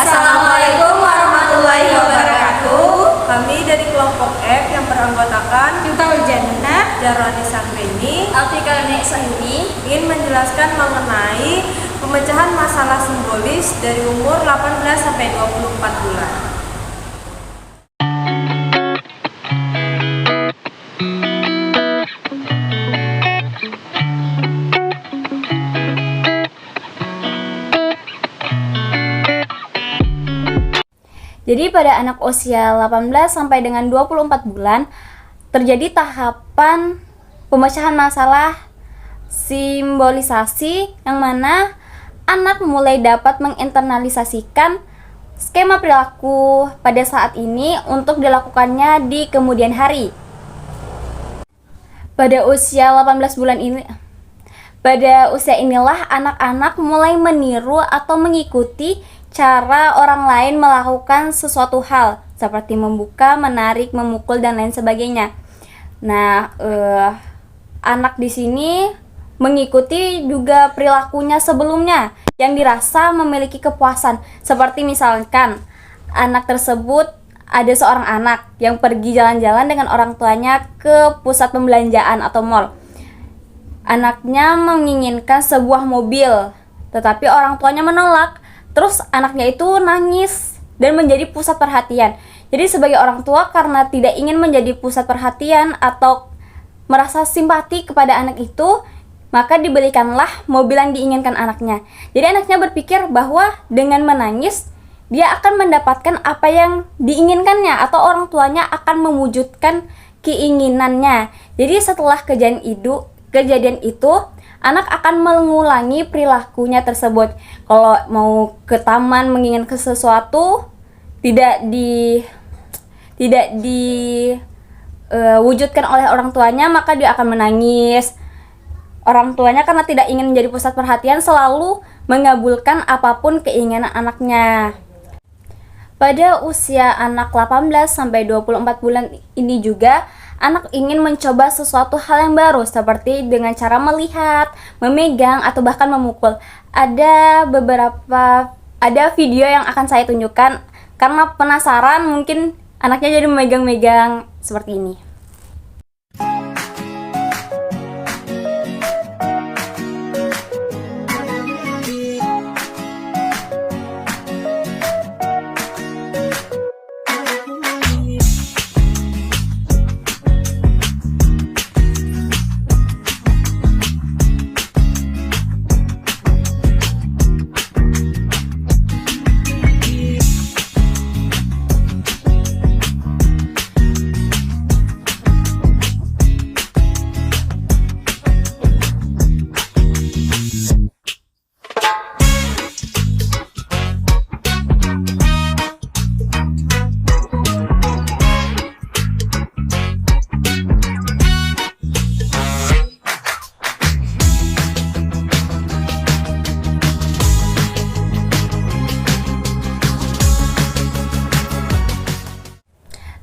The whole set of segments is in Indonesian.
Assalamualaikum warahmatullahi wabarakatuh. Kami dari kelompok F yang beranggotakan Kita Ujana, Jarani Sangrini Altika Sahini ingin menjelaskan mengenai pemecahan masalah simbolis dari umur 18 sampai 24 bulan. Jadi pada anak usia 18 sampai dengan 24 bulan terjadi tahapan pemecahan masalah simbolisasi yang mana anak mulai dapat menginternalisasikan skema perilaku pada saat ini untuk dilakukannya di kemudian hari. Pada usia 18 bulan ini, pada usia inilah anak-anak mulai meniru atau mengikuti cara orang lain melakukan sesuatu hal seperti membuka, menarik, memukul dan lain sebagainya. Nah, anak di sini mengikuti juga perilakunya sebelumnya yang dirasa memiliki kepuasan. Seperti misalkan anak tersebut ada seorang anak yang pergi jalan-jalan dengan orang tuanya ke pusat pembelanjaan atau mall. Anaknya menginginkan sebuah mobil, tetapi orang tuanya menolak. Terus anaknya itu nangis dan menjadi pusat perhatian. Jadi sebagai orang tua karena tidak ingin menjadi pusat perhatian atau merasa simpati kepada anak itu, maka dibelikanlah mobil yang diinginkan anaknya. Jadi anaknya berpikir bahwa dengan menangis dia akan mendapatkan apa yang diinginkannya atau orang tuanya akan mewujudkan keinginannya. Jadi setelah kejadian itu anak akan mengulangi perilakunya tersebut. Kalau mau ke taman menginginkan sesuatu tidak diwujudkan oleh orang tuanya, maka dia akan menangis. Orang tuanya karena tidak ingin menjadi pusat perhatian selalu mengabulkan apapun keinginan anaknya. Pada usia anak 18 sampai 24 bulan ini juga anak ingin mencoba sesuatu hal yang baru seperti dengan cara melihat, memegang atau bahkan memukul. Ada video yang akan saya tunjukkan karena penasaran, mungkin anaknya jadi memegang-megang seperti ini.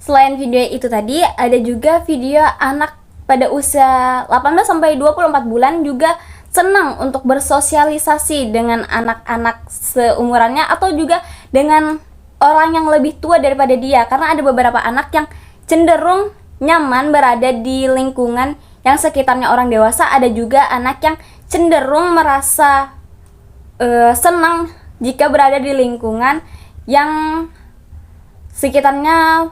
Selain video itu tadi, ada juga video anak pada usia 18 sampai 24 bulan juga senang untuk bersosialisasi dengan anak-anak seumurannya atau juga dengan orang yang lebih tua daripada dia, karena ada beberapa anak yang cenderung nyaman berada di lingkungan yang sekitarnya orang dewasa. Ada juga anak yang cenderung merasa senang jika berada di lingkungan yang sekitarnya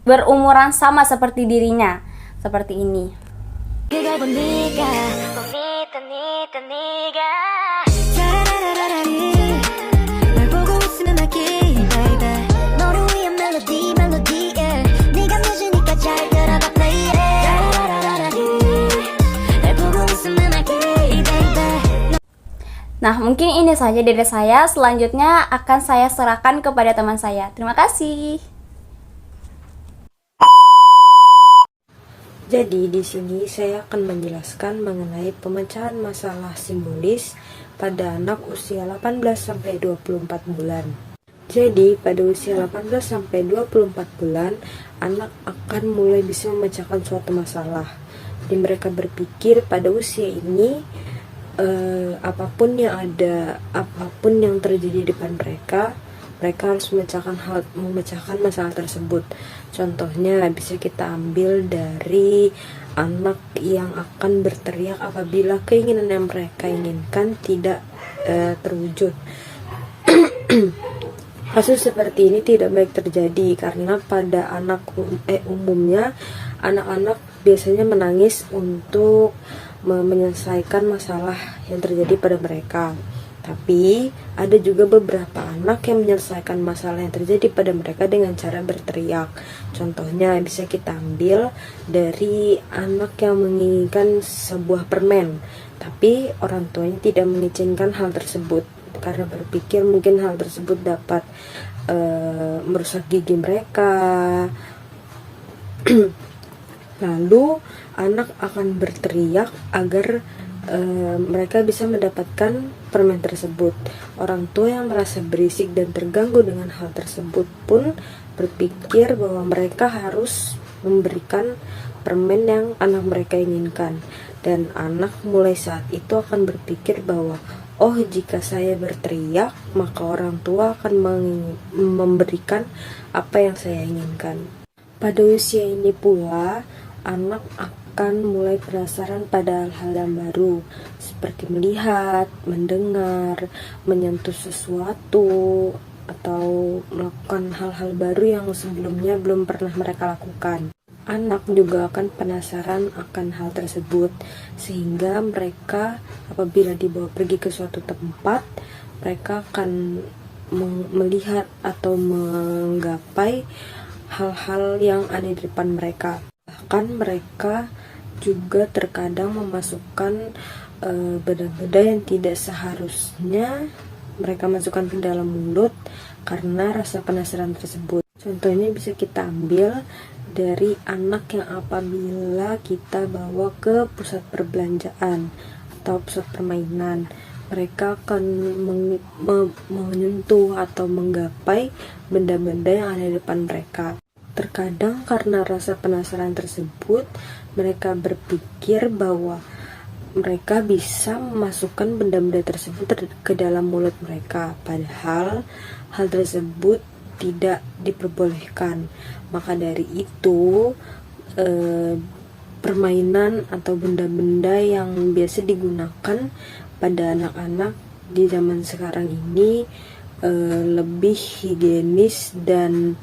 berumuran sama seperti dirinya, seperti ini. Nah, mungkin ini saja dari saya. Selanjutnya akan saya serahkan kepada teman saya. Terima kasih. Jadi di sini saya akan menjelaskan mengenai pemecahan masalah simbolis pada anak usia 18 sampai 24 bulan. Jadi pada usia 18 sampai 24 bulan, anak akan mulai bisa memecahkan suatu masalah. Jadi mereka berpikir pada usia ini apapun yang terjadi di depan mereka mereka harus memecahkan masalah tersebut. Contohnya bisa kita ambil dari anak yang akan berteriak apabila keinginan yang mereka inginkan tidak terwujud. Kasus seperti ini tidak baik terjadi karena pada umumnya anak-anak biasanya menangis untuk menyelesaikan masalah yang terjadi pada mereka. Tapi ada juga beberapa anak yang menyelesaikan masalah yang terjadi pada mereka dengan cara berteriak. Contohnya bisa kita ambil dari anak yang menginginkan sebuah permen, tapi orang tuanya tidak mengizinkan hal tersebut karena berpikir mungkin hal tersebut dapat merusak gigi mereka. Lalu anak akan berteriak agar mereka bisa mendapatkan permen tersebut. Orang tua yang merasa berisik dan terganggu dengan hal tersebut pun berpikir bahwa mereka harus memberikan permen yang anak mereka inginkan, dan anak mulai saat itu akan berpikir bahwa oh, jika saya berteriak maka orang tua akan memberikan apa yang saya inginkan. Pada usia ini pula anak akan mulai penasaran pada hal-hal yang baru, seperti melihat, mendengar, menyentuh sesuatu, atau melakukan hal-hal baru yang sebelumnya belum pernah mereka lakukan. Anak juga akan penasaran akan hal tersebut, sehingga mereka apabila dibawa pergi ke suatu tempat, mereka akan melihat atau menggapai hal-hal yang ada di depan mereka. Bahkan mereka juga terkadang memasukkan benda-benda yang tidak seharusnya mereka masukkan ke dalam mulut karena rasa penasaran tersebut. Contohnya bisa kita ambil dari anak yang apabila kita bawa ke pusat perbelanjaan atau pusat permainan, mereka akan menyentuh atau menggapai benda-benda yang ada di depan mereka. Terkadang karena rasa penasaran tersebut, mereka berpikir bahwa mereka bisa memasukkan benda-benda tersebut ke dalam mulut mereka, padahal hal tersebut tidak diperbolehkan. Maka dari itu permainan atau benda-benda yang biasa digunakan pada anak-anak di zaman sekarang ini lebih higienis dan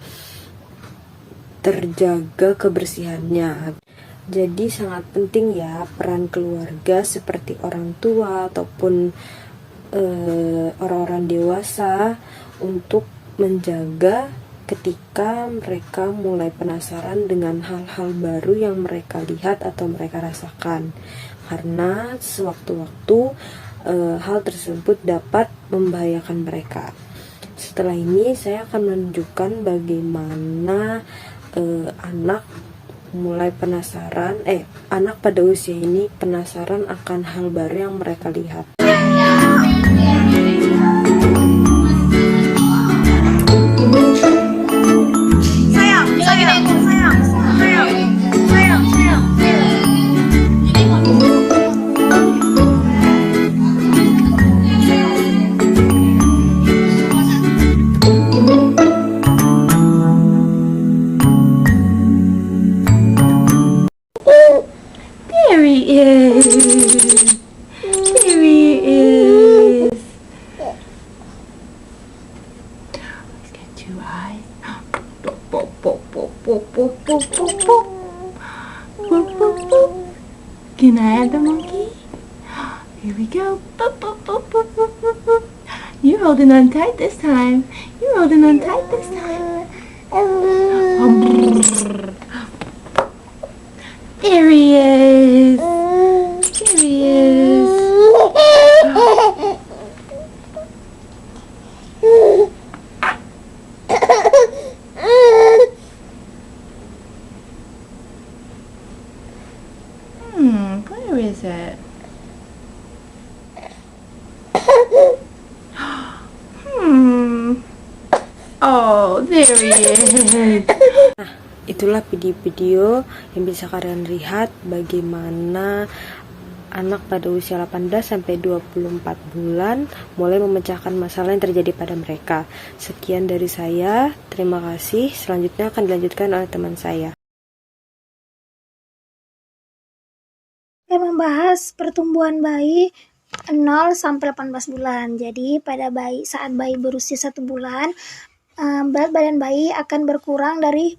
terjaga kebersihannya. Jadi sangat penting ya peran keluarga seperti orang tua ataupun orang-orang dewasa untuk menjaga ketika mereka mulai penasaran dengan hal-hal baru yang mereka lihat atau mereka rasakan, karena sewaktu-waktu hal tersebut dapat membahayakan mereka. Setelah ini saya akan menunjukkan bagaimana anak mulai penasaran anak pada usia ini penasaran akan hal baru yang mereka lihat. There he is. There he is. He's got two eyes. Boop, boop, boop, boop, boop, boop, boop, boop, boop. Boop, boop, boop. Can I have the monkey? Here we go. Boop, boop, boop, boop, boop, boop, boop. You're holding on tight this time. You're holding on tight this time. There he is. There he is. Where is it? Oh, there he is. Itulah video-video yang bisa kalian lihat bagaimana anak pada usia 18 sampai 24 bulan mulai memecahkan masalah yang terjadi pada mereka. Sekian dari saya, terima kasih. Selanjutnya akan dilanjutkan oleh teman saya. Saya membahas pertumbuhan bayi 0 sampai 18 bulan. Jadi saat bayi berusia 1 bulan, berat badan bayi akan berkurang dari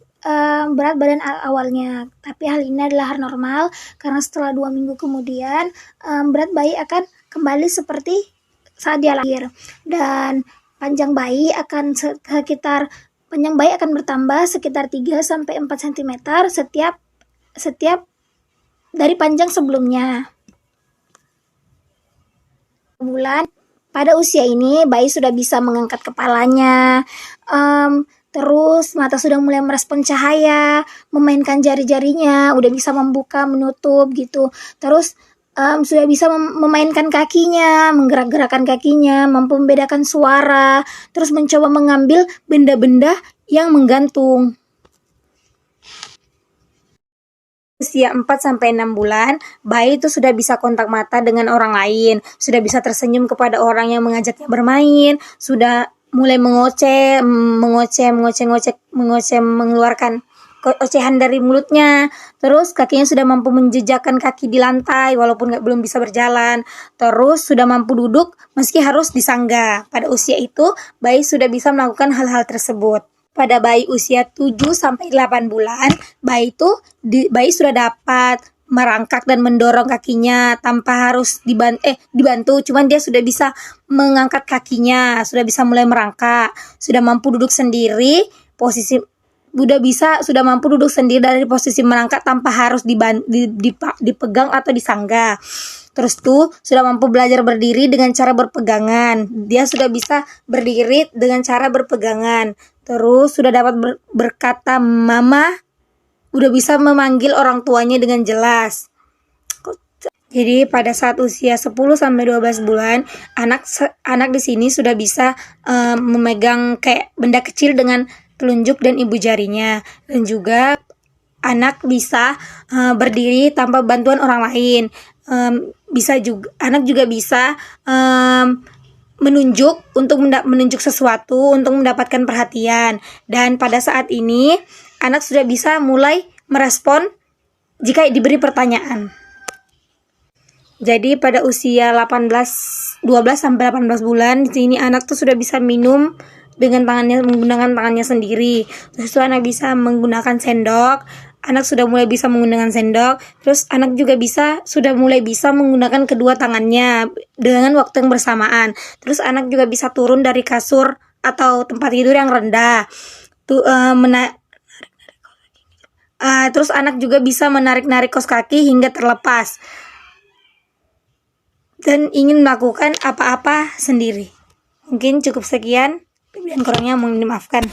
berat badan awalnya. Tapi hal ini adalah hal normal karena setelah 2 minggu kemudian berat bayi akan kembali seperti saat dia lahir. Dan panjang bayi akan bertambah sekitar 3 sampai 4 cm setiap dari panjang sebelumnya. Bulan pada usia ini bayi sudah bisa mengangkat kepalanya, terus mata sudah mulai merespon cahaya, memainkan jari-jarinya, udah bisa membuka menutup gitu. Terus sudah bisa memainkan kakinya, menggerak-gerakkan kakinya, mampu membedakan suara, terus mencoba mengambil benda-benda yang menggantung. Usia 4-6 bulan, bayi itu sudah bisa kontak mata dengan orang lain, sudah bisa tersenyum kepada orang yang mengajaknya bermain, sudah mulai mengoceh, mengeluarkan ocehan dari mulutnya. Terus kakinya sudah mampu menjejakkan kaki di lantai walaupun belum bisa berjalan. Terus sudah mampu duduk meski harus disangga. Pada usia itu, bayi sudah bisa melakukan hal-hal tersebut. Pada bayi usia 7-8 bulan, bayi sudah dapat merangkak dan mendorong kakinya tanpa harus dibantu, cuman dia sudah bisa mengangkat kakinya, sudah bisa mulai merangkak, sudah mampu duduk sendiri, sudah mampu duduk sendiri dari posisi merangkak tanpa harus dipegang atau disangga. Terus sudah mampu belajar berdiri dengan cara berpegangan. Dia sudah bisa berdiri dengan cara berpegangan. Terus sudah dapat berkata mama, udah bisa memanggil orang tuanya dengan jelas. Jadi pada saat usia 10-12 bulan, anak di sini sudah bisa memegang kayak benda kecil dengan telunjuk dan ibu jarinya. Dan juga anak bisa berdiri tanpa bantuan orang lain. Anak juga bisa menunjuk sesuatu untuk mendapatkan perhatian. Dan pada saat ini anak sudah bisa mulai merespon jika diberi pertanyaan. Jadi pada usia 12 sampai 18 bulan di sini anak tuh sudah bisa minum menggunakan tangannya sendiri. Terus anak bisa menggunakan sendok. Anak sudah mulai bisa menggunakan sendok. Terus anak juga sudah mulai bisa menggunakan kedua tangannya dengan waktu yang bersamaan. Terus anak juga bisa turun dari kasur atau tempat tidur yang rendah. Terus anak juga bisa menarik-narik kaos kaki hingga terlepas. Dan ingin melakukan apa-apa sendiri. Mungkin cukup sekian. Dan kurangnya mohon dimaafkan.